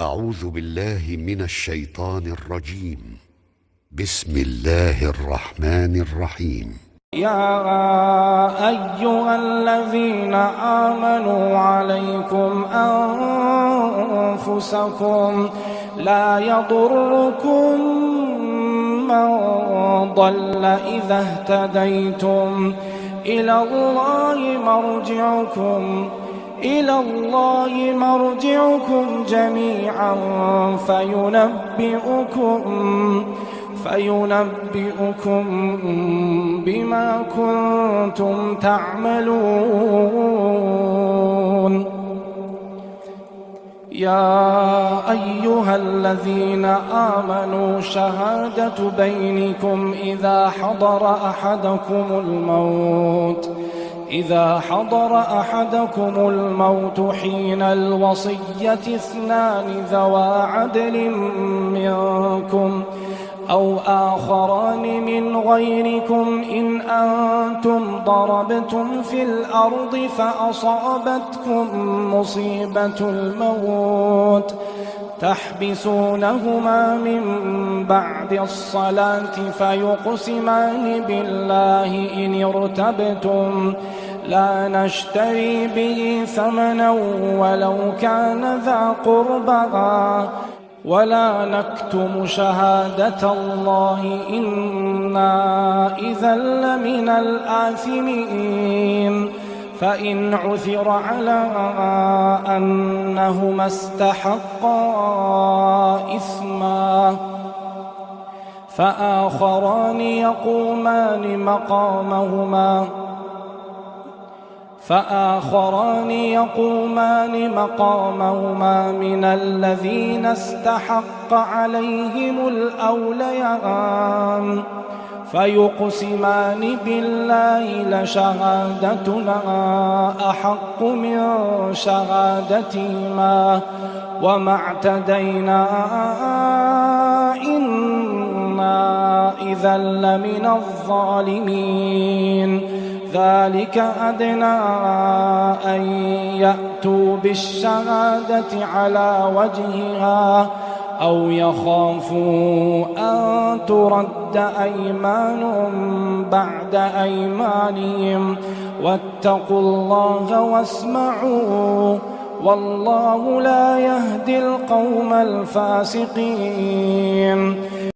أعوذ بالله من الشيطان الرجيم. بسم الله الرحمن الرحيم. يا أيها الذين آمنوا عليكم أنفسكم لا يضركم من ضل إذا اهتديتم إلى الله مرجعكم جميعا فينبئكم بما كنتم تعملون. يا أيها الذين آمنوا شهادة بينكم إذا حضر أحدكم الموت حين الوصية اثنان ذوى عدل منكم أو آخران من غيركم إن أنتم ضربتم في الأرض فأصابتكم مصيبة الموت تحبسونهما من بعد الصلاة فيقسمان بالله إن ارتبتم لا نشتري به ثمنا ولو كان ذا قربى ولا نكتم شهادة الله إنا إذا لمن الآثمين. فإن عثر على أنهما استحقا إثما فآخران يقومان مقامهما من الذين استحق عليهم الأوليان فيقسمان بالله لشهادتنا أحق من شهادتهما وما اعتدينا إنا إذا لمن الظالمين. ذلك أدنى أن يأتوا بالشهادة على وجهها أو يخافوا أن ترد أيمان بعد أيمانهم واتقوا الله واسمعوا والله لا يهدي القوم الفاسقين.